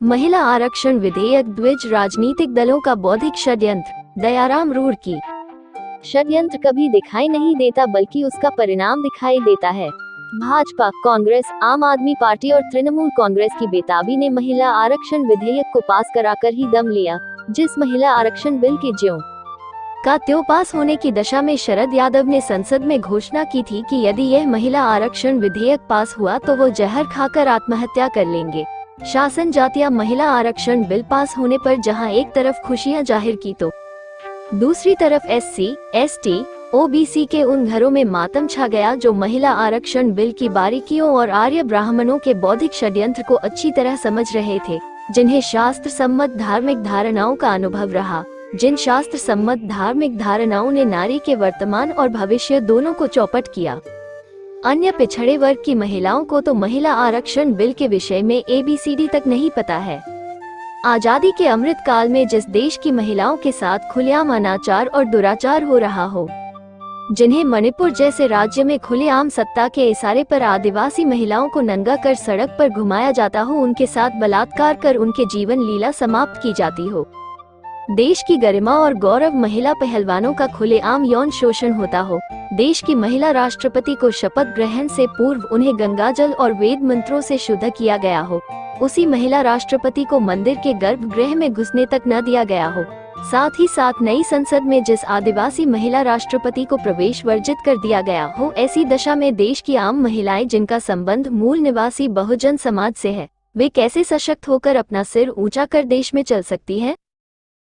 महिला आरक्षण विधेयक द्विज राजनीतिक दलों का बौद्धिक षड्यंत्र, दयाराम रूड़की। षड्यंत्र कभी दिखाई नहीं देता बल्कि उसका परिणाम दिखाई देता है। भाजपा, कांग्रेस, आम आदमी पार्टी और तृणमूल कांग्रेस की बेताबी ने महिला आरक्षण विधेयक को पास कराकर ही दम लिया। जिस महिला आरक्षण बिल के ज्यों का त्यों पास होने की दशा में शरद यादव ने संसद में घोषणा की थी कि यदि यह महिला आरक्षण विधेयक पास हुआ तो वो जहर खाकर आत्महत्या कर लेंगे। शासन जातीय महिला आरक्षण बिल पास होने पर जहां एक तरफ खुशियां जाहिर की तो दूसरी तरफ SC, ST, OBC के उन घरों में मातम छा गया जो महिला आरक्षण बिल की बारीकियों और आर्य ब्राह्मणों के बौद्धिक षड्यंत्र को अच्छी तरह समझ रहे थे, जिन्हें शास्त्र सम्मत धार्मिक धारणाओं का अनुभव रहा। जिन शास्त्र सम्मत धार्मिक धारणाओं ने नारी के वर्तमान और भविष्य दोनों को चौपट किया। अन्य पिछड़े वर्ग की महिलाओं को तो महिला आरक्षण बिल के विषय में ABCD तक नहीं पता है। आजादी के अमृत काल में जिस देश की महिलाओं के साथ खुलेआम अनाचार और दुराचार हो रहा हो, जिन्हें मणिपुर जैसे राज्य में खुलेआम सत्ता के इशारे पर आदिवासी महिलाओं को नंगा कर सड़क पर घुमाया जाता हो, उनके साथ बलात्कार कर उनके जीवन लीला समाप्त की जाती हो, देश की गरिमा और गौरव महिला पहलवानों का खुलेआम यौन शोषण होता हो, देश की महिला राष्ट्रपति को शपथ ग्रहण से पूर्व उन्हें गंगाजल और वेद मंत्रों से शुद्ध किया गया हो, उसी महिला राष्ट्रपति को मंदिर के गर्भगृह में घुसने तक न दिया गया हो, साथ ही साथ नई संसद में जिस आदिवासी महिला राष्ट्रपति को प्रवेश वर्जित कर दिया गया हो, ऐसी दशा में देश की आम महिलाएं जिनका संबंध मूल निवासी बहुजन समाज से है, वे कैसे सशक्त होकर अपना सिर ऊंचा कर देश में चल सकती हैं?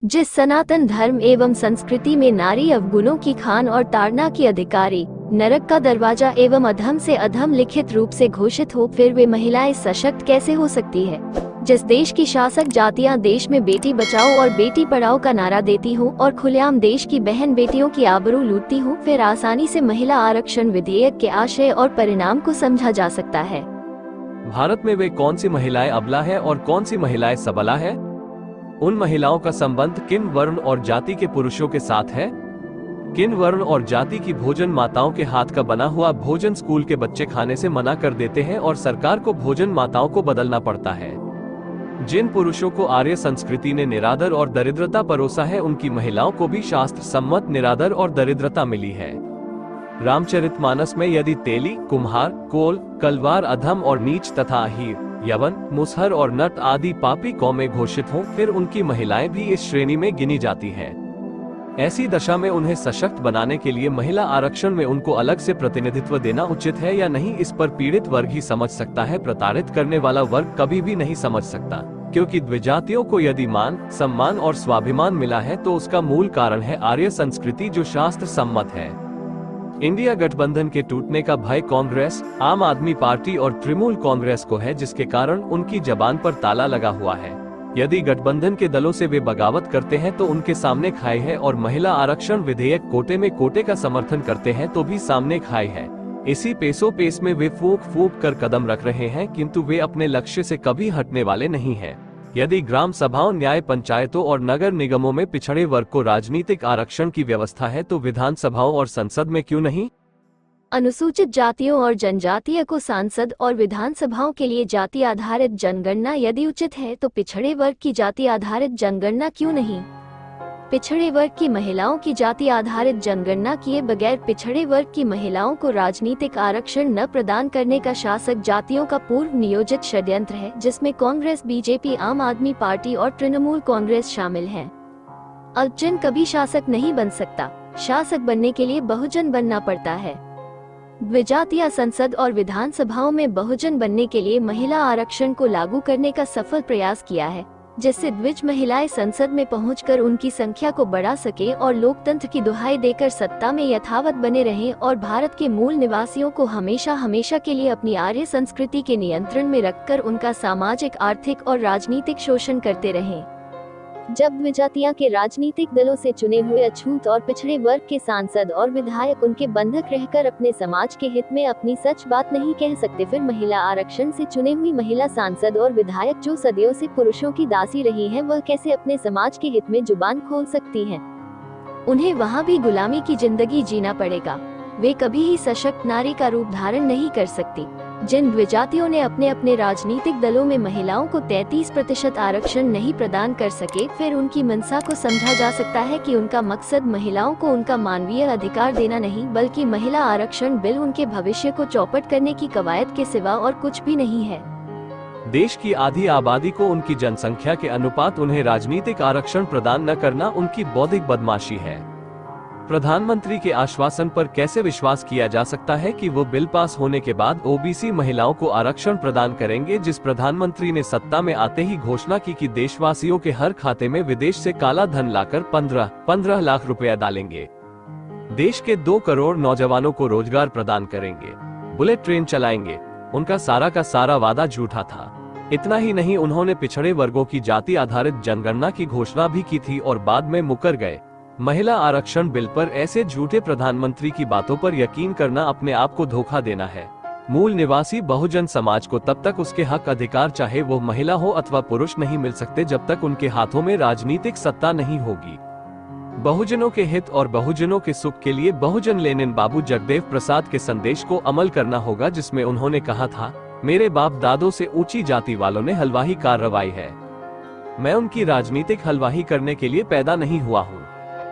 जिस सनातन धर्म एवं संस्कृति में नारी अवगुणों की खान और ताड़ना की अधिकारी, नरक का दरवाजा एवं अधम से अधम लिखित रूप से घोषित हो, फिर वे महिलाएं सशक्त कैसे हो सकती है? जिस देश की शासक जातियां देश में बेटी बचाओ और बेटी पढ़ाओ का नारा देती हो और खुलेआम देश की बहन बेटियों की आबरू लूटती हो, फिर आसानी से महिला आरक्षण विधेयक के आशय और परिणाम को समझा जा सकता है। भारत में वे कौन सी महिलाएं अबला है और कौन सी महिलाएं सबला है? उन महिलाओं का संबंध किन वर्ण और जाति के पुरुषों के साथ है? किन वर्ण और जाति की भोजन माताओं के हाथ का बना हुआ भोजन स्कूल के बच्चे खाने से मना कर देते हैं और सरकार को भोजन माताओं को बदलना पड़ता है। जिन पुरुषों को आर्य संस्कृति ने निरादर और दरिद्रता परोसा है, उनकी महिलाओं को भी शास्त्र सम्मत निरादर और दरिद्रता मिली है। रामचरितमानस में यदि तेली, कुम्हार, कोल, कलवार अधम और नीच तथा अहीर, यवन, मुसहर और नट आदि पापी कौमें घोषित हों, फिर उनकी महिलाएं भी इस श्रेणी में गिनी जाती हैं। ऐसी दशा में उन्हें सशक्त बनाने के लिए महिला आरक्षण में उनको अलग से प्रतिनिधित्व देना उचित है या नहीं, इस पर पीड़ित वर्ग ही समझ सकता है, प्रताड़ित करने वाला वर्ग कभी भी नहीं समझ सकता। क्योंकि द्विजातियों को यदि मान, सम्मान और स्वाभिमान मिला है तो उसका मूल कारण है आर्य संस्कृति जो शास्त्र सम्मत है। इंडिया गठबंधन के टूटने का भय कांग्रेस, आम आदमी पार्टी और तृणमूल कांग्रेस को है, जिसके कारण उनकी जबान पर ताला लगा हुआ है। यदि गठबंधन के दलों से वे बगावत करते हैं तो उनके सामने खाई है, और महिला आरक्षण विधेयक कोटे में कोटे का समर्थन करते हैं तो भी सामने खाई है। इसी पेसो पेस में वे फूंक फूंक कर कदम रख रहे हैं, किंतु वे अपने लक्ष्य से कभी हटने वाले नहीं हैं। यदि ग्राम सभाओं, न्याय पंचायतों और नगर निगमों में पिछड़े वर्ग को राजनीतिक आरक्षण की व्यवस्था है तो विधानसभाओं और संसद में क्यों नहीं? अनुसूचित जातियों और जनजातीय को सांसद और विधानसभाओं के लिए जाति आधारित जनगणना यदि उचित है तो पिछड़े वर्ग की जाति आधारित जनगणना क्यों नहीं? पिछड़े वर्ग की महिलाओं की जाति आधारित जनगणना किए बगैर पिछड़े वर्ग की महिलाओं को राजनीतिक आरक्षण न प्रदान करने का शासक जातियों का पूर्व नियोजित षड्यंत्र है, जिसमें कांग्रेस, बीजेपी, आम आदमी पार्टी और तृणमूल कांग्रेस शामिल हैं। अल्पजन कभी शासक नहीं बन सकता, शासक बनने के लिए बहुजन बनना पड़ता है। द्विजातीय संसद और विधानसभाओं में बहुजन बनने के लिए महिला आरक्षण को लागू करने का सफल प्रयास किया है, जिससे द्विज महिलाएं संसद में पहुंचकर उनकी संख्या को बढ़ा सके और लोकतंत्र की दुहाई देकर सत्ता में यथावत बने रहें और भारत के मूल निवासियों को हमेशा हमेशा के लिए अपनी आर्य संस्कृति के नियंत्रण में रखकर उनका सामाजिक, आर्थिक और राजनीतिक शोषण करते रहें। जब द्विजातियां के राजनीतिक दलों से चुने हुए अछूत और पिछड़े वर्ग के सांसद और विधायक उनके बंधक रहकर अपने समाज के हित में अपनी सच बात नहीं कह सकते, फिर महिला आरक्षण से चुने हुई महिला सांसद और विधायक जो सदियों से पुरुषों की दासी रही हैं, वह कैसे अपने समाज के हित में जुबान खोल सकती हैं? उन्हें वहाँ भी गुलामी की जिंदगी जीना पड़ेगा। वे कभी ही सशक्त नारी का रूप धारण नहीं कर सकती। जिन द्विजातियों ने अपने अपने राजनीतिक दलों में महिलाओं को 33% आरक्षण नहीं प्रदान कर सके, फिर उनकी मंशा को समझा जा सकता है कि उनका मकसद महिलाओं को उनका मानवीय अधिकार देना नहीं, बल्कि महिला आरक्षण बिल उनके भविष्य को चौपट करने की कवायद के सिवा और कुछ भी नहीं है। देश की आधी आबादी को उनकी जनसंख्या के अनुपात उन्हें राजनीतिक आरक्षण प्रदान न करना उनकी बौद्धिक बदमाशी है। प्रधानमंत्री के आश्वासन पर कैसे विश्वास किया जा सकता है कि वो बिल पास होने के बाद ओबीसी महिलाओं को आरक्षण प्रदान करेंगे, जिस प्रधानमंत्री ने सत्ता में आते ही घोषणा की कि देशवासियों के हर खाते में विदेश से काला धन लाकर 15 लाख रुपया डालेंगे, देश के 2 करोड़ नौजवानों को रोजगार प्रदान करेंगे, बुलेट ट्रेन चलाएंगे। उनका सारा का सारा वादा झूठा था। इतना ही नहीं, उन्होंने पिछड़े वर्गों की जाति आधारित जनगणना की घोषणा भी की थी और बाद में मुकर गए। महिला आरक्षण बिल पर ऐसे झूठे प्रधानमंत्री की बातों पर यकीन करना अपने आप को धोखा देना है। मूल निवासी बहुजन समाज को तब तक उसके हक अधिकार, चाहे वो महिला हो अथवा पुरुष, नहीं मिल सकते जब तक उनके हाथों में राजनीतिक सत्ता नहीं होगी। बहुजनों के हित और बहुजनों के सुख के लिए बहुजन लेनिन बाबू जगदेव प्रसाद के संदेश को अमल करना होगा, जिसमें उन्होंने कहा था, मेरे बाप दादों से ऊंची जाति वालों ने हलवाही कार्रवाई है। मैं उनकी राजनीतिक हलवाही करने के लिए पैदा नहीं हुआ हूँ।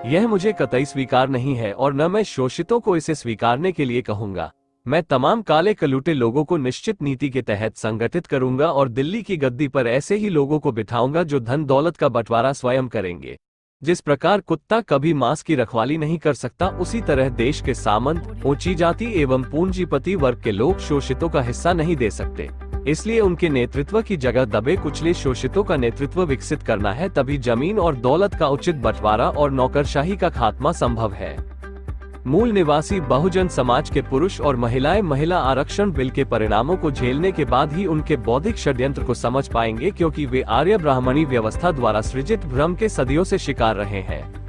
यह मुझे कतई स्वीकार नहीं है और न मैं शोषितों को इसे स्वीकारने के लिए कहूंगा। मैं तमाम काले कलूटे लोगों को निश्चित नीति के तहत संगठित करूंगा और दिल्ली की गद्दी पर ऐसे ही लोगों को बिठाऊंगा जो धन दौलत का बंटवारा स्वयं करेंगे। जिस प्रकार कुत्ता कभी मांस की रखवाली नहीं कर सकता, उसी तरह देश के सामंत, ऊंची जाति एवं पूंजीपति वर्ग के लोग शोषितों का हिस्सा नहीं दे सकते। इसलिए उनके नेतृत्व की जगह दबे कुचले शोषितों का नेतृत्व विकसित करना है, तभी जमीन और दौलत का उचित बंटवारा और नौकरशाही का खात्मा संभव है। मूल निवासी बहुजन समाज के पुरुष और महिलाएं महिला आरक्षण बिल के परिणामों को झेलने के बाद ही उनके बौद्धिक षड्यंत्र को समझ पाएंगे, क्योंकि वे आर्य ब्राह्मणी व्यवस्था द्वारा सृजित भ्रम के सदियों से शिकार रहे हैं।